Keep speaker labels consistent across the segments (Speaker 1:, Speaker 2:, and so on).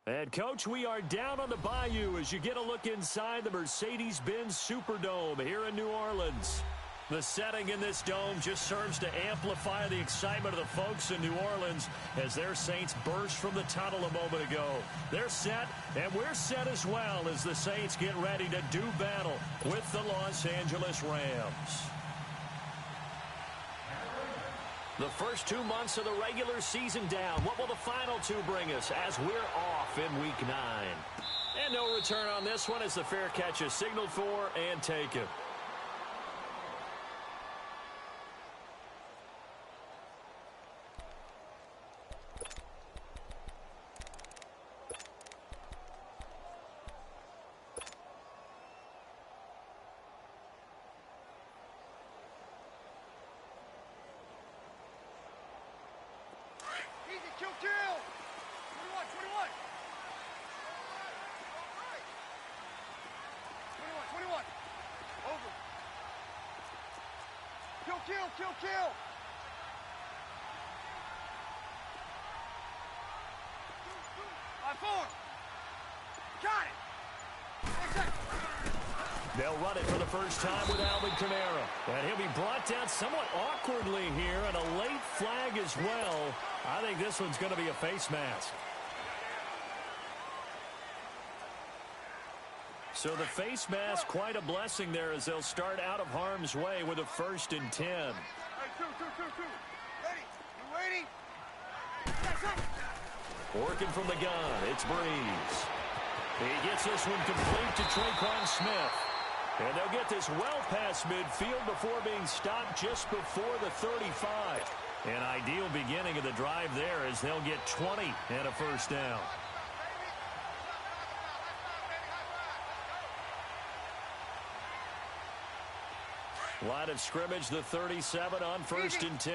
Speaker 1: And, Coach, we are down on the bayou as you get a look inside the Mercedes-Benz Superdome here in New Orleans. The setting in this dome just serves to amplify the excitement of the folks in New Orleans as their Saints burst from the tunnel a moment ago. They're set, and we're set as well as the Saints get ready to do battle with the Los Angeles Rams. The first 2 months of the regular season down. What will the final two bring us as we're off in Week 9? And no return on this one as the fair catch is signaled for and taken.
Speaker 2: Kill! Four. Got it!
Speaker 1: They'll run it for the first time with Alvin Kamara. And he'll be brought down somewhat awkwardly here, and a late flag as well. I think this one's going to be a face mask. So the face mask, quite a blessing there as they'll start out of harm's way with a 1st and 10.
Speaker 2: Hey, two. Ready? You waiting?
Speaker 1: Working from the gun, it's Breeze. He gets this one complete to Tre'Quan Smith. And they'll get this well past midfield before being stopped just before the 35. An ideal beginning of the drive there as they'll get 20 and a first down. Line of scrimmage, the 37 on 1st and 10.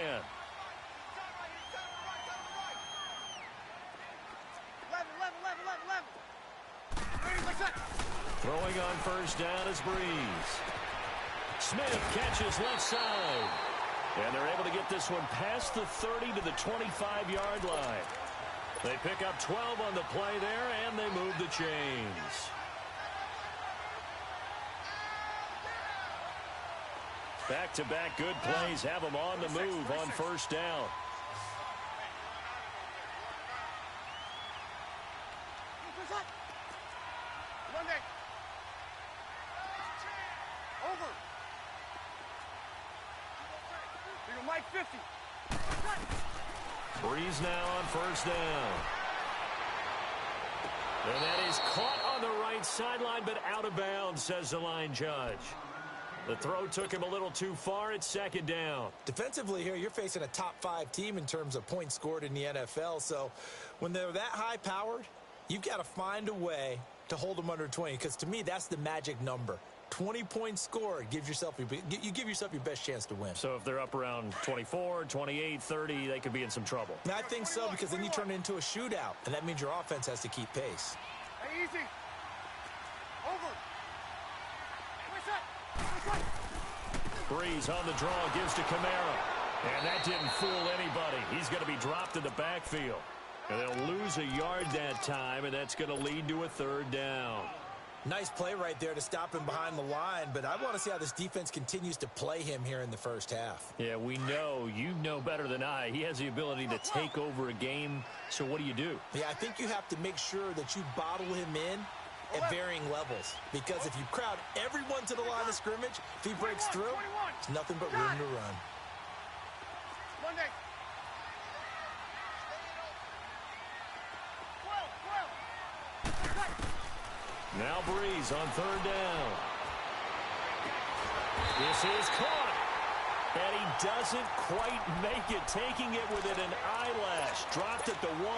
Speaker 1: Throwing on first down is Breeze. Smith catches left side. And they're able to get this one past the 30 to the 25-yard line. They pick up 12 on the play there, and they move the chains. Back-to-back good plays have them on the move on first down.
Speaker 2: Over. Mike 50.
Speaker 1: Breeze now on first down. And that is caught on the right sideline, but out of bounds, says the line judge. The throw took him a little too far. It's 2nd down.
Speaker 3: Defensively here, you're facing a top-5 team in terms of points scored in the NFL. So when they're that high-powered, you've got to find a way to hold them under 20. Because to me, that's the magic number. 20 points scored, you give yourself your best chance to win.
Speaker 1: So if they're up around 24, 28, 30, they could be in some trouble.
Speaker 3: And I think so, because then you turn it into a shootout, and that means your offense has to keep pace.
Speaker 2: Hey, easy. Over.
Speaker 1: Breeze on the draw, gives to Kamara. And that didn't fool anybody. He's going to be dropped in the backfield. And they'll lose a yard that time, and that's going to lead to a 3rd down.
Speaker 3: Nice play right there to stop him behind the line, but I want to see how this defense continues to play him here in the first half.
Speaker 1: Yeah, we know. You know better than I. He has the ability to take over a game, so what do?
Speaker 3: Yeah, I think you have to make sure that you bottle him in at varying levels, because if you crowd everyone to the line of scrimmage, if he breaks through, it's nothing but room to run.
Speaker 1: Now Breeze on 3rd down. This is caught. And he doesn't quite make it, taking it within an eyelash. Dropped at the 1.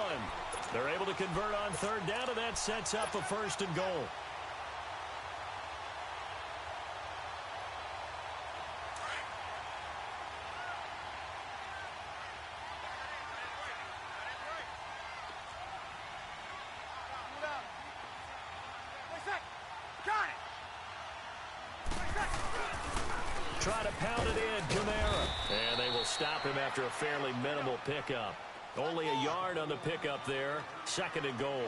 Speaker 1: They're able to convert on 3rd down, and that sets up a 1st and goal. Try to pound it in, Kamara. And they will stop him after a fairly minimal pickup. Only a yard on the pickup there. 2nd and goal.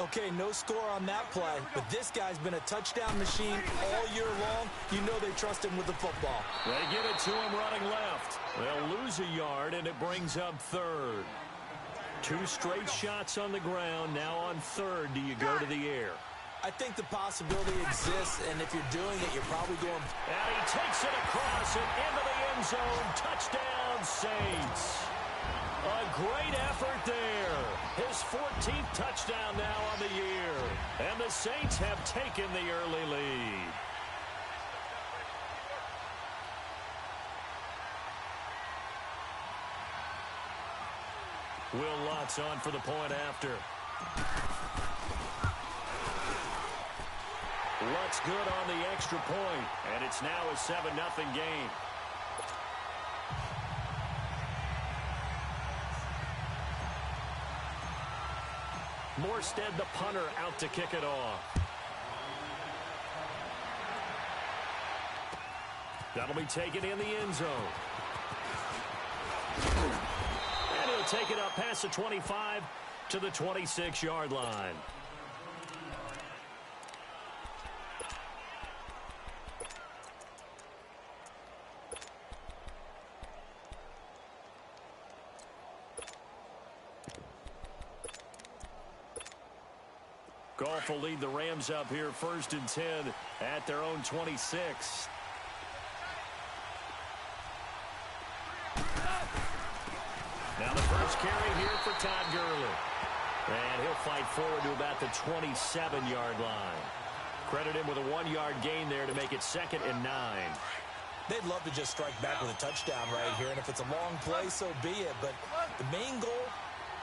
Speaker 3: Okay, no score on that play, but this guy's been a touchdown machine all year long. You know they trust him with the football.
Speaker 1: They give it to him running left. They'll lose a yard, and it brings up third. 2 straight shots on the ground. Now on third, do you go to the air?
Speaker 3: I think the possibility exists, and if you're doing it, you're probably going...
Speaker 1: And he takes it across and into the end zone. Touchdown, Saints. A great effort there. His 14th touchdown now on the year. And the Saints have taken the early lead. Will Lutz on for the point after. Lutz good on the extra point, and it's now a 7-0 game. Morstead, the punter, out to kick it off. That'll be taken in the end zone. And he'll take it up past the 25 to the 26-yard line. Goff will lead the Rams up here 1st and 10 at their own 26. Now the first carry here for Todd Gurley. And he'll fight forward to about the 27-yard line. Credit him with a 1-yard gain there to make it 2nd and 9.
Speaker 3: They'd love to just strike back with a touchdown right here, and if it's a long play, so be it. But the main goal,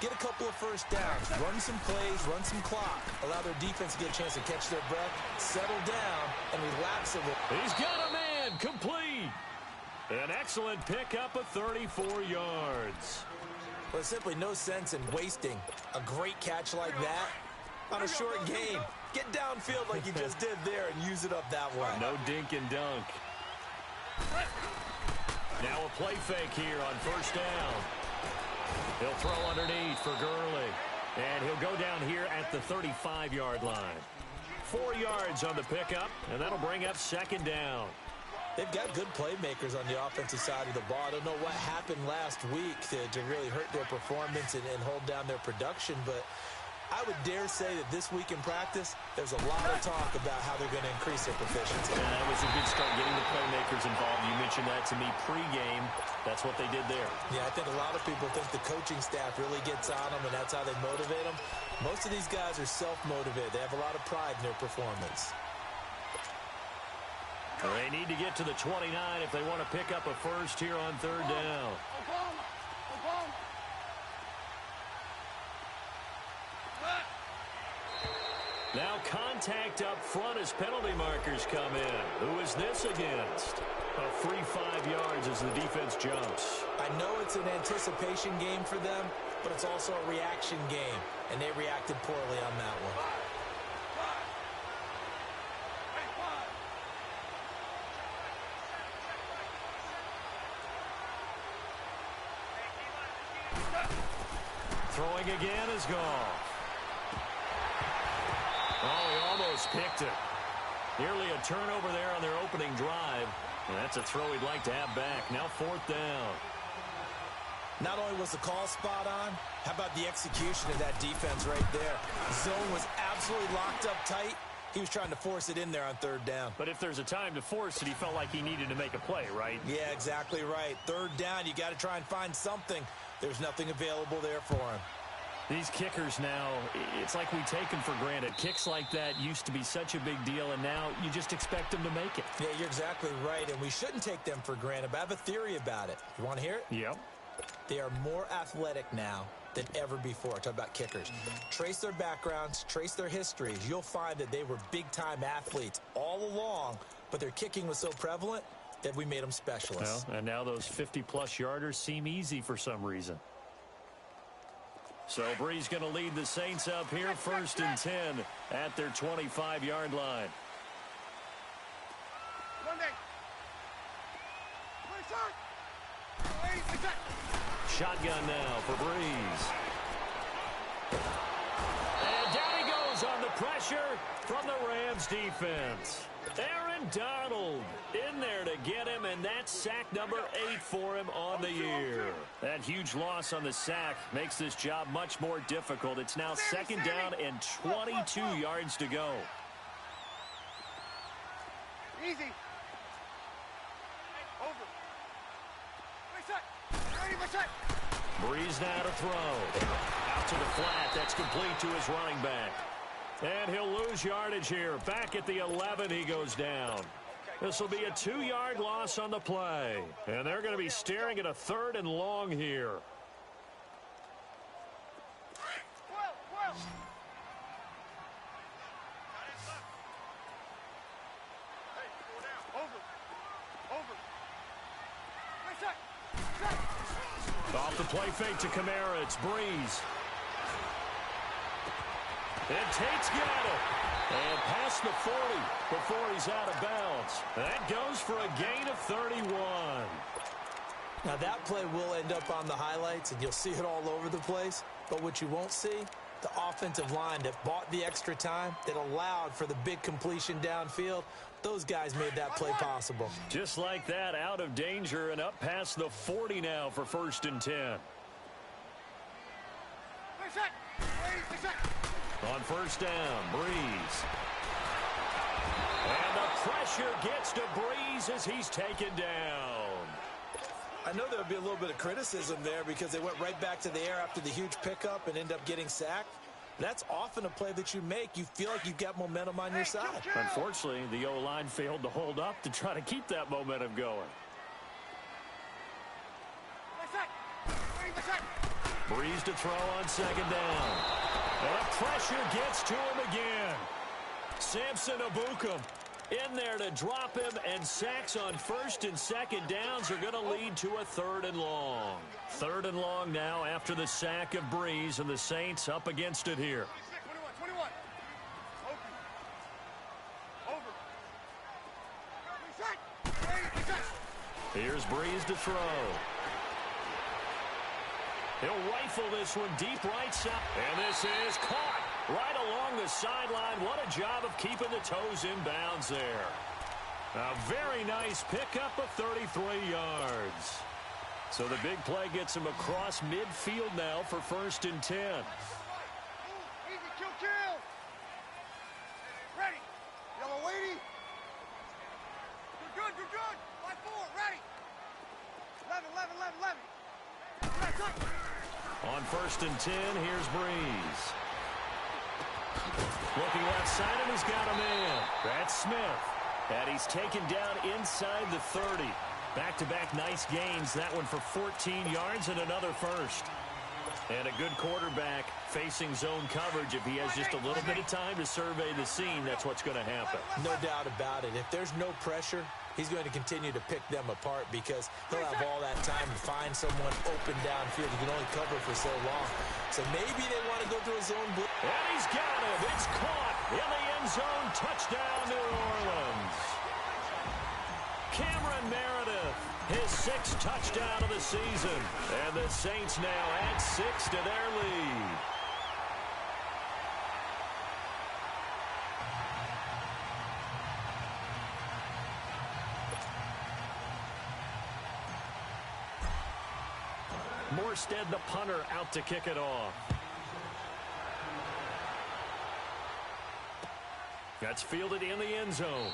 Speaker 3: get a couple of first downs, run some plays, run some clock, allow their defense to get a chance to catch their breath, settle down, and relax a little.
Speaker 1: He's got a man, complete. An excellent pickup of 34 yards.
Speaker 3: Well, there's simply no sense in wasting a great catch like that on a short game. Get downfield like you just did there and use it up that way.
Speaker 1: No dink and dunk. Now a play fake here on first down. He'll throw underneath for Gurley. And he'll go down here at the 35-yard line. 4 yards on the pickup, and that'll bring up 2nd down.
Speaker 3: They've got good playmakers on the offensive side of the ball. I don't know what happened last week to really hurt their performance and hold down their production, but I would dare say that this week in practice, there's a lot of talk about how they're going to increase their proficiency.
Speaker 1: Yeah, that was a good start getting the playmakers involved. You mentioned that to me pregame. That's what they did there.
Speaker 3: Yeah, I think a lot of people think the coaching staff really gets on them, and that's how they motivate them. Most of these guys are self-motivated. They have a lot of pride in their performance.
Speaker 1: They need to get to the 29 if they want to pick up a first here on 3rd down. Now contact up front as penalty markers come in. Who is this against? A free 5 yards as the defense jumps.
Speaker 3: I know it's an anticipation game for them, but it's also a reaction game, and they reacted poorly on that one.
Speaker 1: Throwing again is Goff. Oh, he almost picked it. Nearly a turnover there on their opening drive. And that's a throw he'd like to have back. Now 4th down.
Speaker 3: Not only was the call spot on, how about the execution of that defense right there? Zone was absolutely locked up tight. He was trying to force it in there on 3rd down.
Speaker 1: But if there's a time to force it, he felt like he needed to make a play, right?
Speaker 3: Yeah, exactly right. 3rd down, you got to try and find something. There's nothing available there for him.
Speaker 1: These kickers now, it's like we take them for granted. Kicks like that used to be such a big deal, and now you just expect them to make it.
Speaker 3: Yeah, you're exactly right, and we shouldn't take them for granted, but I have a theory about it. You want to hear it?
Speaker 1: Yep.
Speaker 3: They are more athletic now than ever before. Talk about kickers. Trace their backgrounds, trace their histories. You'll find that they were big-time athletes all along, but their kicking was so prevalent that we made them specialists.
Speaker 1: Well, and now those 50-plus yarders seem easy for some reason. So Bree's going to lead the Saints up here 1st and 10 at their 25-yard line. Shotgun now for Breeze. And down he goes pressure from the Rams defense. Aaron Donald in there to get him, and that's sack number 8 for him on the year. That huge loss on the sack makes this job much more difficult. It's now second down and 22 yards to go.
Speaker 2: Easy. Over. Right side.
Speaker 1: Breeze now to throw. Out to the flat. That's complete to his running back. And he'll lose yardage here. Back at the 11, he goes down. This will be a 2-yard loss on the play. And they're going to be staring at a 3rd and long here. Off the play fake to Kamara. It's Breeze. And Tate's got it. And past the 40 before he's out of bounds. That goes for a gain of 31.
Speaker 3: Now that play will end up on the highlights, and you'll see it all over the place. But what you won't see, the offensive line that bought the extra time, that allowed for the big completion downfield, those guys made that play possible.
Speaker 1: Just like that, out of danger and up past the 40 now for 1st and 10. On 1st down, Breeze. And the pressure gets to Breeze as he's taken down.
Speaker 3: I know there would be a little bit of criticism there because they went right back to the air after the huge pickup and end up getting sacked. That's often a play that you make. You feel like you've got momentum on your side.
Speaker 1: Unfortunately, the O-line failed to hold up to try to keep that momentum going. Breeze to throw on 2nd down. And the pressure gets to him again. Samson Abukum in there to drop him, and sacks on 1st and 2nd downs are going to lead to a 3rd and long. 3rd and long now after the sack of Breeze, and the Saints up against it here.
Speaker 2: 21. Over.
Speaker 1: Here's Breeze to throw. He'll rifle this one deep right side. And this is caught right along the sideline. What a job of keeping the toes in bounds there. A very nice pickup of 33 yards. So the big play gets him across midfield now for 1st and 10.
Speaker 2: Easy, kill. Ready. Yellow weighty. You're good. 5-4, ready. 11.
Speaker 1: On 1st and 10, here's Breeze. Looking left side, and he's got a man. That's Smith. And he's taken down inside the 30. Back-to-back nice gains. That one for 14 yards and another first. And a good quarterback facing zone coverage. If he has just a little bit of time to survey the scene, that's what's going to happen.
Speaker 3: No doubt about it. If there's no pressure, he's going to continue to pick them apart because he'll have all that time to find someone open downfield. He can only cover for so long. So maybe they want to go to a zone blitz.
Speaker 1: And he's got it. It's caught in the end zone. Touchdown, New Orleans. Cameron Meredith, his 6th touchdown of the season. And the Saints now add 6 to their lead. Morstead, the punter, out to kick it off. That's fielded in the end zone.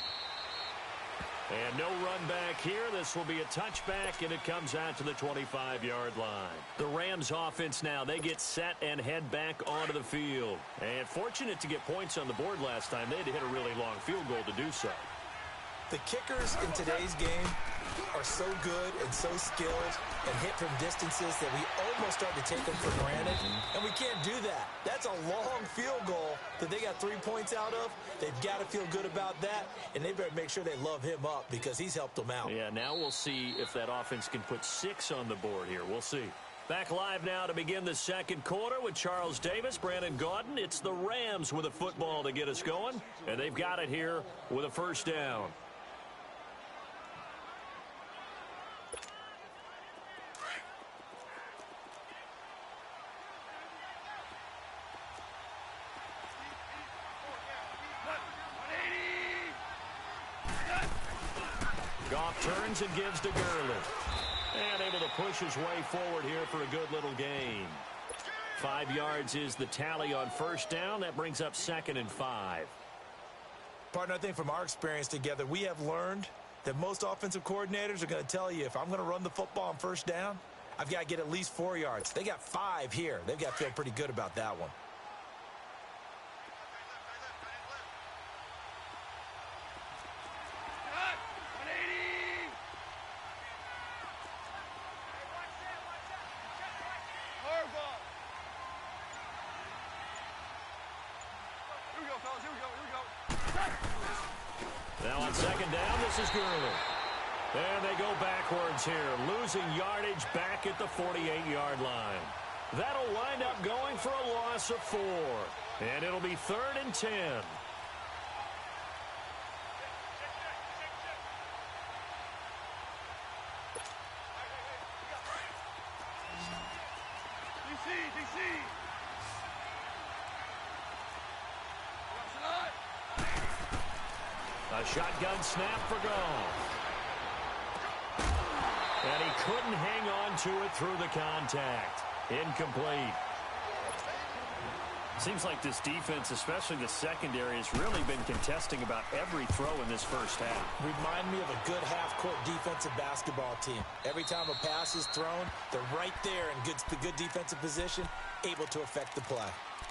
Speaker 1: And no run back here. This will be a touchback, and it comes out to the 25-yard line. The Rams offense now, they get set and head back onto the field. And fortunate to get points on the board last time. They had to hit a really long field goal to do so.
Speaker 3: The kickers in today's game are so good and so skilled and hit from distances that we almost start to take them for granted, and we can't do that. That's a long field goal that they got 3 points out of. They've got to feel good about that, and they better make sure they love him up because he's helped them out.
Speaker 1: Yeah, now we'll see if that offense can put 6 on the board here. We'll see. Back live now to begin the 2nd quarter with Charles Davis, Brandon Gaudin. It's the Rams with a football to get us going, and they've got it here with a 1st down. Goff turns and gives to Gurley. And able to push his way forward here for a good little gain. 5 yards is the tally on first down. That brings up 2nd and 5.
Speaker 3: Partner, I think from our experience together, we have learned that most offensive coordinators are going to tell you, if I'm going to run the football on first down, I've got to get at least 4 yards. They got 5 here. They've got to feel pretty good about that one.
Speaker 1: Now on 2nd down, this is Gurley. And they go backwards here, losing yardage back at the 48-yard line. That'll wind up going for a loss of 4. And it'll be 3rd and 10. A shotgun snap for Goff. And he couldn't hang on to it through the contact. Incomplete.
Speaker 4: Seems like this defense, especially the secondary, has really been contesting about every throw in this first half.
Speaker 3: Remind me of a good half-court defensive basketball team. Every time a pass is thrown, they're right there in good defensive position, able to affect the play.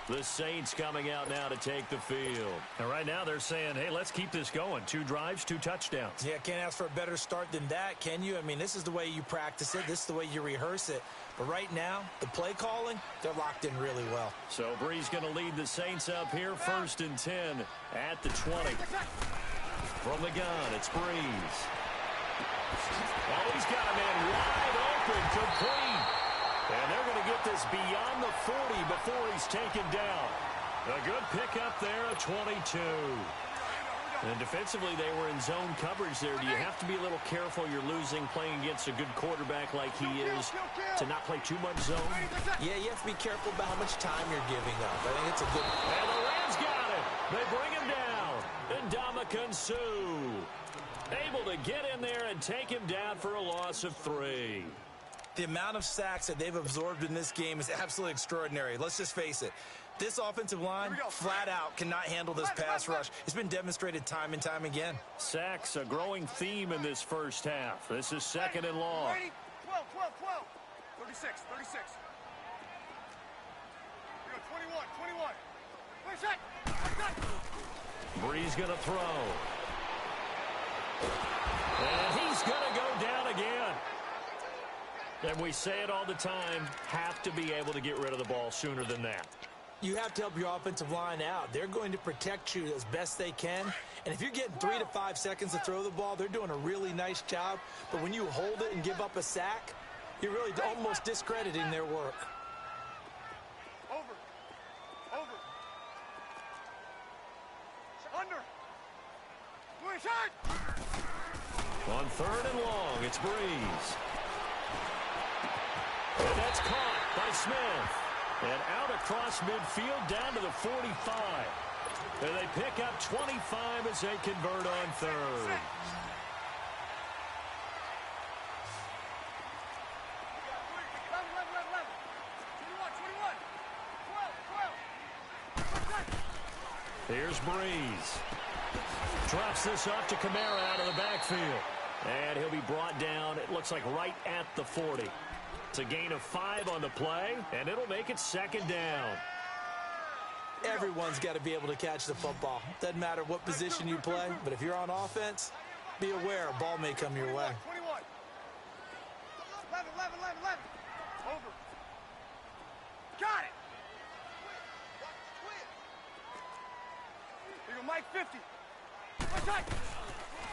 Speaker 1: The Saints coming out now to take the field.
Speaker 4: And right now they're saying, hey, let's keep this going. 2 drives, 2 touchdowns.
Speaker 3: Yeah, can't ask for a better start than that, can you? I mean, this is the way you practice it. This is the way you rehearse it. But right now, the play calling, they're locked in really well.
Speaker 1: So Brees going to lead the Saints up here, 1st and 10 at the 20. From the gun, it's Brees. Oh, he's got a man wide open, complete. And they're going to get this beyond the 40 before he's taken down. A good pickup there, a 22. And defensively, they were in zone coverage there. Do you have to be a little careful you're losing playing against a good quarterback like he is to not play too much zone?
Speaker 3: Yeah, you have to be careful about how much time you're giving up. I think it's a good...
Speaker 1: And the Rams got it. They bring him down. And Ndamukong Suh able to get in there and take him down for a loss of 3.
Speaker 3: The amount of sacks that they've absorbed in this game is absolutely extraordinary. Let's just face it. This offensive line, flat out, cannot handle this pass rush. It's been demonstrated time and time again.
Speaker 1: Sacks, a growing theme in this first half. This is 2nd and long.
Speaker 2: 12, 12. 36. We go 21. Wait, set.
Speaker 1: Brees going to throw. And he's going to go down again. And we say it all the time, have to be able to get rid of the ball sooner than that.
Speaker 3: You have to help your offensive line out. They're going to protect you as best they can. And if you're getting 3 to 5 seconds to throw the ball, they're doing a really nice job. But when you hold it and give up a sack, you're really almost discrediting their work.
Speaker 2: Over. Under. Good shot.
Speaker 1: On 3rd and long, it's Brees. And that's caught by Smith. And out across midfield down to the 45. And they pick up 25 as they convert on 3rd. Here's Brees. Drops this off to Kamara out of the backfield. And he'll be brought down, it looks like right at the 40. It's a gain of 5 on the play, and it'll make it 2nd down.
Speaker 3: Everyone's got to be able to catch the football. Doesn't matter what position you play, but if you're on offense, be aware a ball may come your way.
Speaker 2: 21. 11. Over. Got it. Here you go, Mike, 50.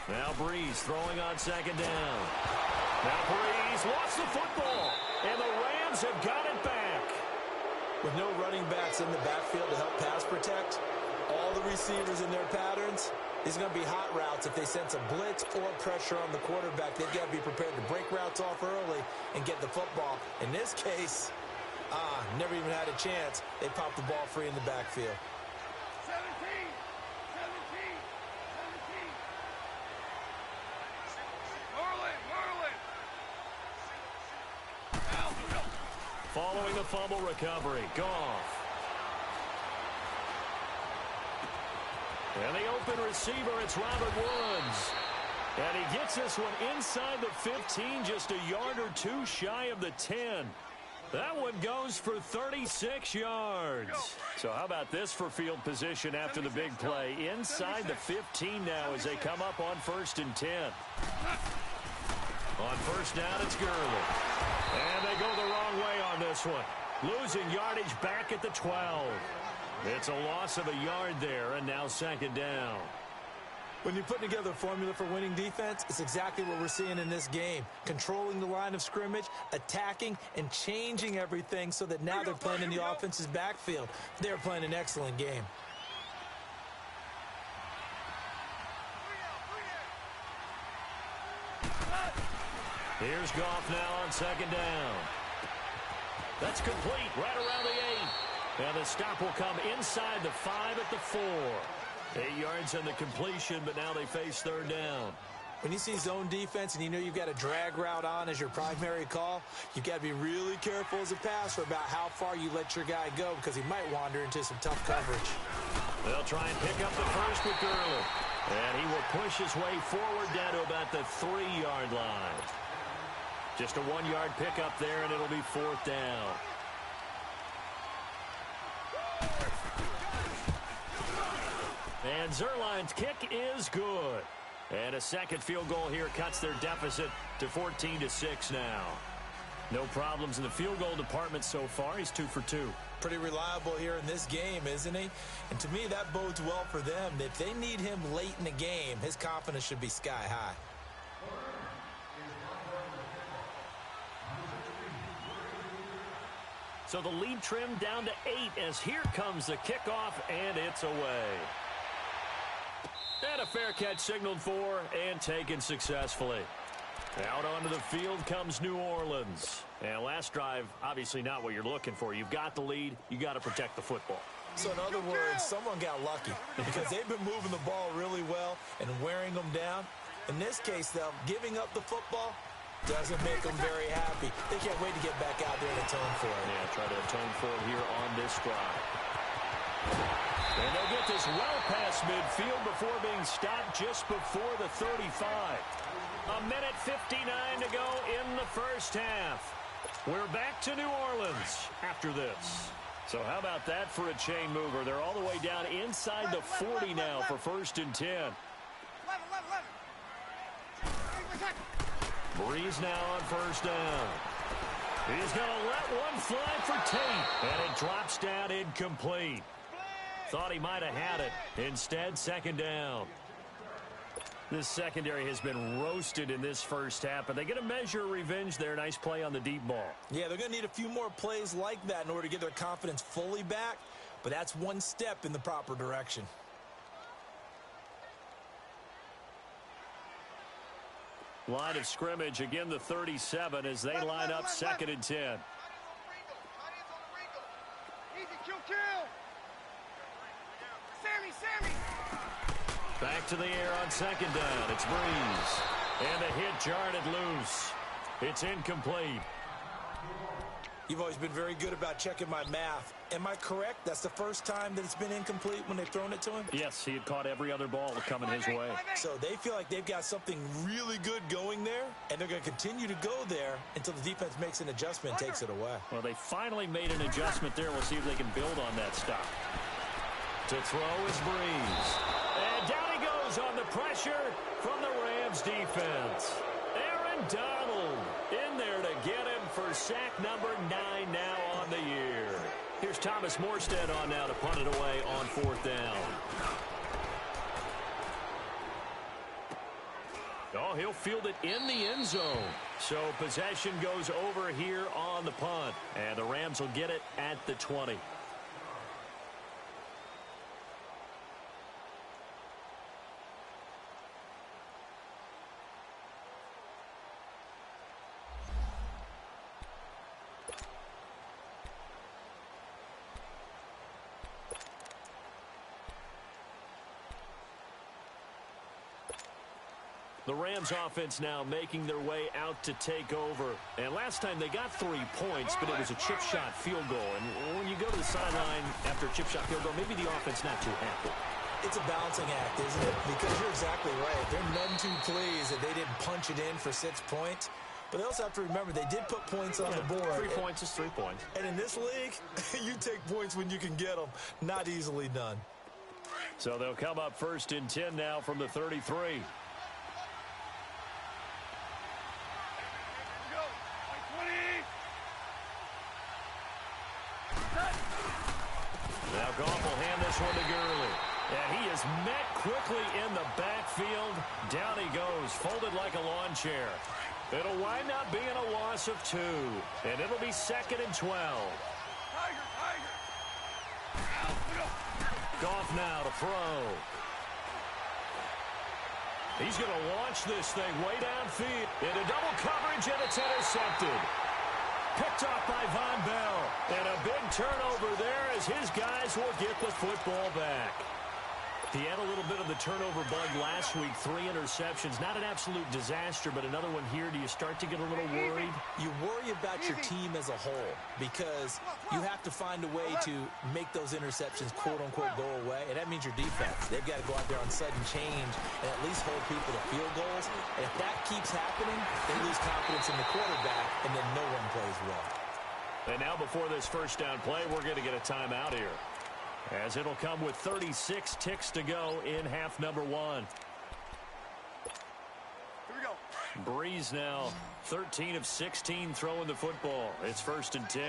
Speaker 1: Now Brees throwing on 2nd down. Now Brees lost the football, and the Rams have got it back.
Speaker 3: With no running backs in the backfield to help pass protect, all the receivers in their patterns, these are going to be hot routes. If they sense a blitz or pressure on the quarterback, they've got to be prepared to break routes off early and get the football. In this case, never even had a chance. They popped the ball free in the backfield.
Speaker 2: 17.
Speaker 1: Following a fumble recovery, Goff. And the open receiver, it's Robert Woods. And he gets this one inside the 15, just a yard or two shy of the 10. That one goes for 36 yards. So how about this for field position after the big play? Inside the 15 now as they come up on 1st and 10. On first down, it's Gurley. And they go the wrong way on this one. Losing yardage back at the 12. It's a loss of a yard there, and now 2nd down.
Speaker 3: When you put together a formula for winning defense, it's exactly what we're seeing in this game. Controlling the line of scrimmage, attacking, and changing everything so that now they're playing in the offense's backfield. They're playing an excellent game.
Speaker 1: Here's Goff now on 2nd down. That's complete right around the 8. And the stop will come inside the 5 at the 4. 8 yards on the completion, but now they face 3rd down.
Speaker 3: When you see zone defense and you know you've got a drag route on as your primary call, you've got to be really careful as a passer about how far you let your guy go because he might wander into some tough coverage.
Speaker 1: They'll try and pick up the first with Gurley. And he will push his way forward down to about the 3-yard line. Just a 1-yard pickup there, and it'll be 4th down. And Zerline's kick is good. And a second field goal here cuts their deficit to 14-6 now. No problems in the field goal department so far. He's 2 for 2.
Speaker 3: Pretty reliable here in this game, isn't he? And to me, that bodes well for them. If they need him late in the game, his confidence should be sky high.
Speaker 1: So the lead trimmed down to 8 as here comes the kickoff, and it's away. And a fair catch signaled for and taken successfully. Out onto the field comes New Orleans. And last drive, obviously not what you're looking for. You've got the lead. You got to protect the football.
Speaker 3: So in other words, someone got lucky because they've been moving the ball really well and wearing them down. In this case, though, giving up the football doesn't make them very happy. They can't wait to get back out there and atone for it.
Speaker 1: Yeah, try to atone for it here on this drive. And they'll get this well past midfield before being stopped just before the 35. A minute 59 to go in the first half. We're back to New Orleans after this. So how about that for a chain mover? They're all the way down inside the 40 now for 1st and 10. Breeze now on 1st down. He's going to let one fly for Tate. And it drops down incomplete. Thought he might have had it. Instead, 2nd down. This secondary has been roasted in this first half, but they get a measure of revenge there. Nice play on the deep ball.
Speaker 3: Yeah, they're going to need a few more plays like that in order to get their confidence fully back, but that's one step in the proper direction.
Speaker 1: Line of scrimmage, again the 37 as they line up 2nd and 10.
Speaker 2: Easy, kill. Sammy.
Speaker 1: Back to the air on 2nd down. It's Breeze. And a hit jarred it loose. It's incomplete.
Speaker 3: You've always been very good about checking my math. Am I correct? That's the first time that it's been incomplete when they've thrown it to him?
Speaker 1: Yes, he had caught every other ball coming his way.
Speaker 3: So they feel like they've got something really good going there, and they're going to continue to go there until the defense makes an adjustment and takes it away.
Speaker 1: Well, they finally made an adjustment there. We'll see if they can build on that stop. To throw is Breeze. And down he goes on the pressure from the Rams defense. Aaron Donald in there to get him for sack number 9 now on the year. Here's Thomas Morstead on now to punt it away on 4th down. Oh, he'll field it in the end zone. So possession goes over here on the punt. And the Rams will get it at the 20. The Rams offense now making their way out to take over. And last time they got 3 points, but it was a chip shot field goal. And when you go to the sideline after a chip shot field goal, maybe the offense not too happy.
Speaker 3: It's a balancing act, isn't it? Because you're exactly right. They're none too pleased that they didn't punch it in for 6 points. But they also have to remember they did put points on the board.
Speaker 1: 3 points is 3 points.
Speaker 3: And in this league, you take points when you can get them. Not easily done.
Speaker 1: So they'll come up 1st and 10 now from the 33. Now Goff will hand this one to Gurley. And he is met quickly in the backfield. Down he goes, folded like a lawn chair. It'll wind up being a loss of 2. And it'll be 2nd and 12. Goff now to throw. He's going to launch this thing way downfield. Into double coverage, and it's intercepted. Picked off by Von Bell. And a big turnover there as his guys will get the football back. He had a little bit of the turnover bug last week, 3 interceptions. Not an absolute disaster, but another one here. Do you start to get a little worried?
Speaker 3: You worry about your team as a whole because you have to find a way to make those interceptions, quote-unquote, go away, and that means your defense. They've got to go out there on sudden change and at least hold people to field goals. And if that keeps happening, they lose confidence in the quarterback, and then no one plays well.
Speaker 1: And now before this first down play, we're going to get a timeout here, as it'll come with 36 ticks to go in half number 1.
Speaker 2: Here we go.
Speaker 1: Breeze now 13 of 16 throwing the football. It's 1st and 10.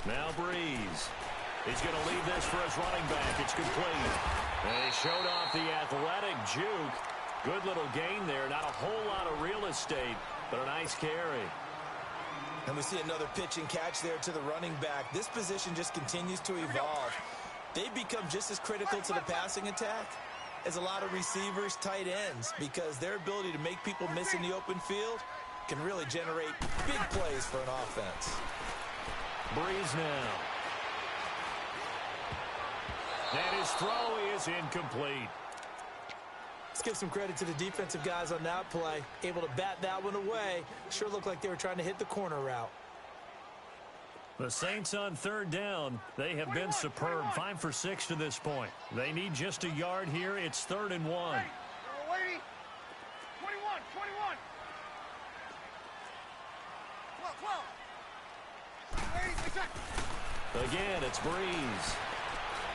Speaker 1: Now Breeze. He's going to leave this for his running back. It's complete. And he showed off the athletic juke. Good little gain there. Not a whole lot of real estate, but a nice carry.
Speaker 3: And we see another pitch and catch there to the running back. This position just continues to evolve. They become just as critical to the passing attack as a lot of receivers, tight ends, because their ability to make people miss in the open field can really generate big plays for an offense.
Speaker 1: Breeze now. And his throw is incomplete.
Speaker 3: Let's give some credit to the defensive guys on that play. Able to bat that one away. Sure looked like they were trying to hit the corner route.
Speaker 1: The Saints on 3rd down. They have been superb. 5 for 6 to this point. They need just a yard here. It's 3rd and 1.
Speaker 2: 21, 21. 12.
Speaker 1: Again, it's Breeze.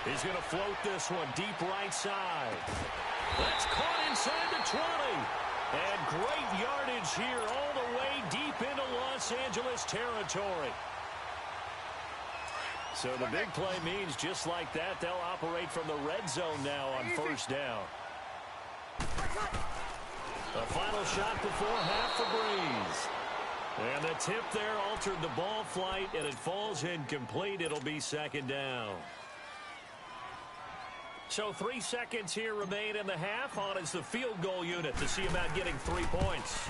Speaker 1: He's going to float this one deep right side. That's caught inside the 20. And great yardage here all the way deep into Los Angeles territory. So the big play means just like that, they'll operate from the red zone now on 1st down. The final shot before half for Breeze. And the tip there altered the ball flight, and it falls incomplete. It'll be 2nd down. So 3 seconds here remain in the half. On is the field goal unit to see about getting 3 points.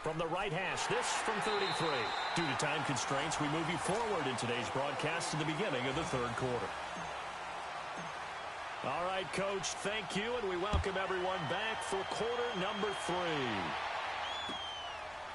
Speaker 1: From the right hash, this from 33. Due to time constraints, we move you forward in today's broadcast to the beginning of the 3rd quarter. All right, Coach, thank you, and we welcome everyone back for quarter number 3.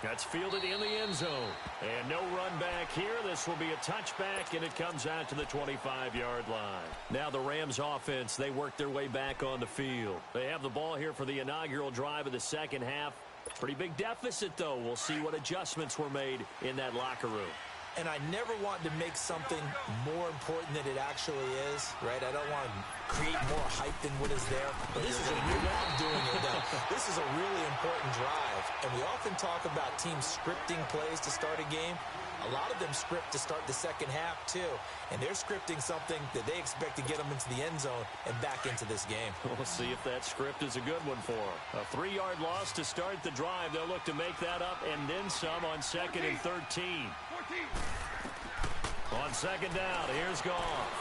Speaker 1: That's fielded in the end zone. And no run back here. This will be a touchback, and it comes out to the 25-yard line. Now the Rams offense, they work their way back on the field. They have the ball here for the inaugural drive of the 2nd half. Pretty big deficit, though. We'll see what adjustments were made in that locker room.
Speaker 3: And I never want to make something more important than it actually is, right? I don't want to create more hype than what is there. But this is a new way of doing it, though. This is a really important drive. And we often talk about teams scripting plays to start a game. A lot of them script to start the 2nd half, too. And they're scripting something that they expect to get them into the end zone and back into this game.
Speaker 1: We'll see if that script is a good one for them. A 3-yard loss to start the drive. They'll look to make that up and then some on 2nd and 13. On 2nd down, here's Goff.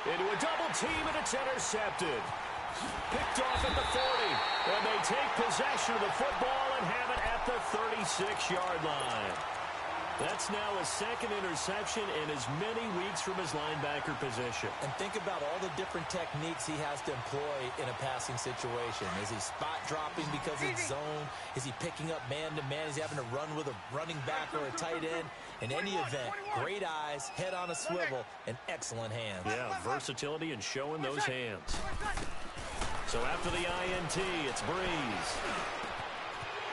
Speaker 1: Into a double team, and it's intercepted. Picked off at the 40. And they take possession of the football and have it at the 36-yard line. That's now a second interception in as many weeks from his linebacker position.
Speaker 3: And think about all the different techniques he has to employ in a passing situation. Is he spot dropping because it's zone? Is he picking up man-to-man? Is he having to run with a running back or a tight end? In any event, great eyes, head on a swivel, and excellent hands.
Speaker 1: Yeah, versatility and showing those hands. So after the INT, it's Breeze.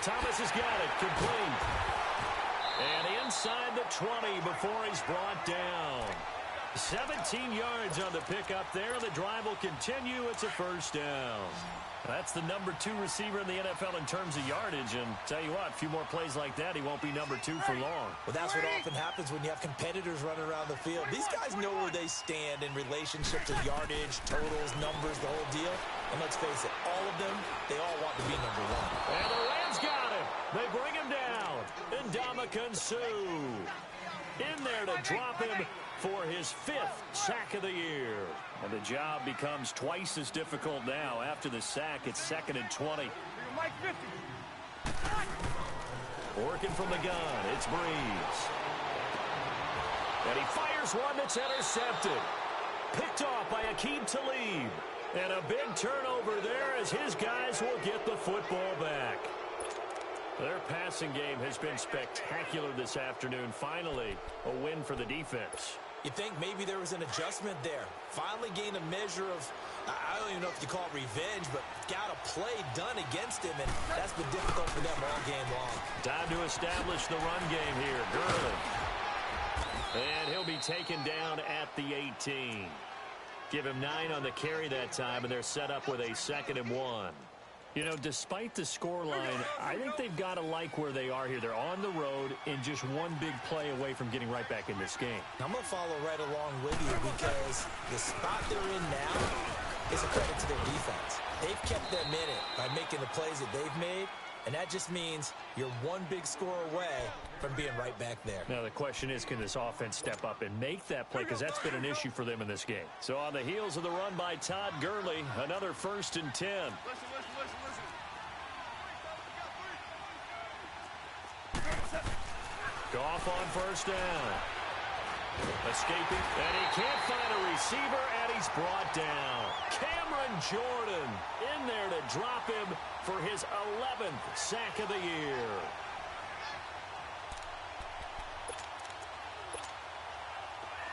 Speaker 1: Thomas has got it, complete. And inside the 20 before he's brought down. 17 yards on the pickup there. The drive will continue. It's a first down. That's the number 2 receiver in the NFL in terms of yardage. And tell you what, a few more plays like that, he won't be number 2 for long.
Speaker 3: Well, that's what often happens when you have competitors running around the field. These guys know where they stand in relationship to yardage, totals, numbers, the whole deal. And let's face it, all of them, they all want to be number 1.
Speaker 1: And the Rams got him. They bring him down. And Ndamukong Suh in there to drop him for his 5th sack of the year. And the job becomes twice as difficult now. After the sack, it's 2nd and 20. Working from the gun, it's Breeze. And he fires one that's intercepted. Picked off by Aqib Talib. And a big turnover there as his guys will get the football back. Their passing game has been spectacular this afternoon. Finally, a win for the defense.
Speaker 3: You think maybe there was an adjustment there. Finally gained a measure of, I don't even know if you call it revenge, but got a play done against him, and that's been difficult for them all game long.
Speaker 1: Time to establish the run game here. Gurley. And he'll be taken down at the 18. Give him 9 on the carry that time, and they're set up with a 2nd and 1. You know, despite the scoreline, I think they've got to like where they are here. They're on the road and just one big play away from getting right back in this game.
Speaker 3: I'm going to follow right along with you because the spot they're in now is a credit to their defense. They've kept them in it by making the plays that they've made, and that just means you're one big score away from being right back there.
Speaker 1: Now, the question is, can this offense step up and make that play? Because that's been an issue for them in this game. So on the heels of the run by Todd Gurley, another 1st and 10.
Speaker 2: Listen.
Speaker 1: Goff on 1st down. Escaping, and he can't find a receiver, and he's brought down. Cameron Jordan in there to drop him for his 11th sack of the year.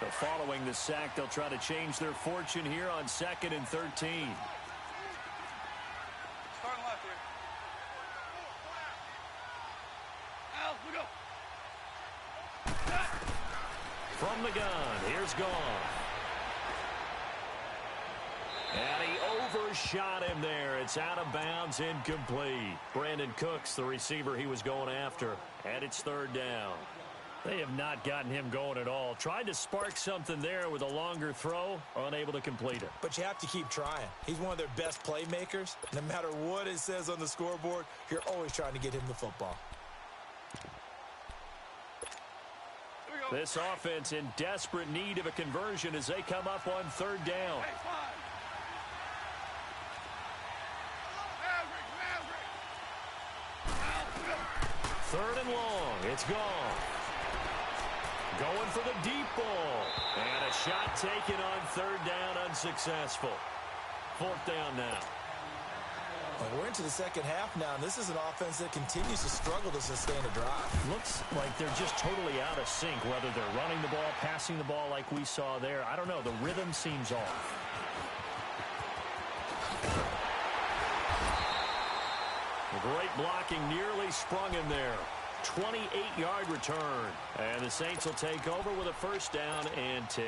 Speaker 1: So following the sack, they'll try to change their fortune here on 2nd and 13.
Speaker 2: Starting left here. Al, we go.
Speaker 1: From the gun, here's Goff. And he overshot him there. It's out of bounds, incomplete. Brandon Cooks, the receiver he was going after, and it's 3rd down. They have not gotten him going at all. Tried to spark something there with a longer throw, unable to complete it.
Speaker 3: But you have to keep trying. He's one of their best playmakers. No matter what it says on the scoreboard, you're always trying to get him the football.
Speaker 1: This offense in desperate need of a conversion as they come up on 3rd down.
Speaker 2: Hey,
Speaker 1: 3rd and long. It's gone. Going for the deep ball. And a shot taken on 3rd down, unsuccessful. 4th down now.
Speaker 3: Well, we're into the second half now, and this is an offense that continues to struggle to sustain a drive.
Speaker 1: Looks like they're just totally out of sync, whether they're running the ball, passing the ball like we saw there. I don't know. The rhythm seems off. Great blocking, nearly sprung him there. 28-yard return. And the Saints will take over with a 1st down and 10.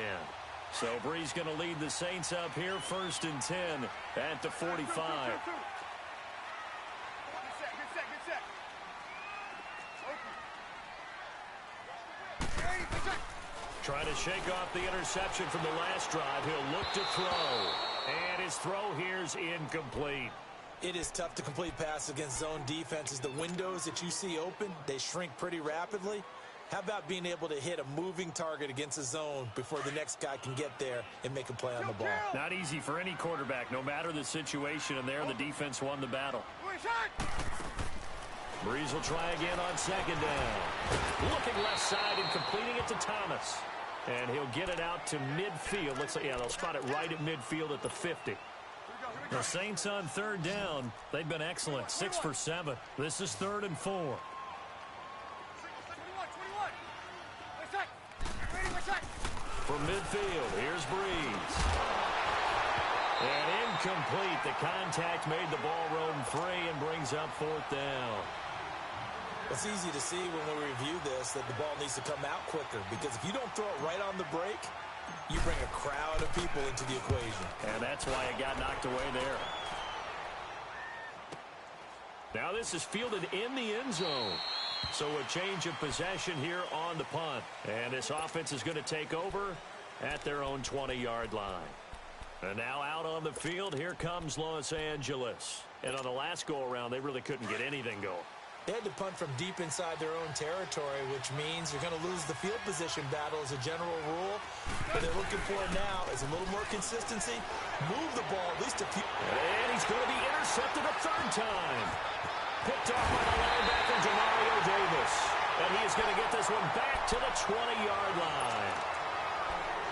Speaker 1: So Breeze going to lead the Saints up here, 1st and 10 at the 45.
Speaker 2: Good set.
Speaker 1: Trying to shake off the interception from the last drive. He'll look to throw. And his throw here's incomplete.
Speaker 3: It is tough to complete passes against zone defenses. The windows that you see open, they shrink pretty rapidly. How about being able to hit a moving target against a zone before the next guy can get there and make a play on the ball?
Speaker 1: Not easy for any quarterback, no matter the situation, and there the defense won the battle. Breeze will try again on second down. Looking left side and completing it to Thomas. And he'll get it out to midfield. Looks like, yeah, they'll spot it right at midfield at the 50. The Saints on third down. They've been excellent. 6 for 7. This is 3rd and 4. From midfield, here's Breeze. And incomplete. The contact made the ball roam free and brings up 4th down.
Speaker 3: It's easy to see when we review this that the ball needs to come out quicker, because if you don't throw it right on the break, you bring a crowd of people into the equation.
Speaker 1: And that's why it got knocked away there. Now this is fielded in the end zone. So a change of possession here on the punt. And this offense is going to take over at their own 20-yard line. And now out on the field, here comes Los Angeles. And on the last go-around, they really couldn't get anything going.
Speaker 3: They had to punt from deep inside their own territory, which means you're going to lose the field position battle as a general rule. What they're looking for now is a little more consistency. Move the ball at least a few.
Speaker 1: And he's going to be intercepted a 3rd time. Picked off by the linebacker, Demario Davis. And he is going to get this one back to the 20-yard line.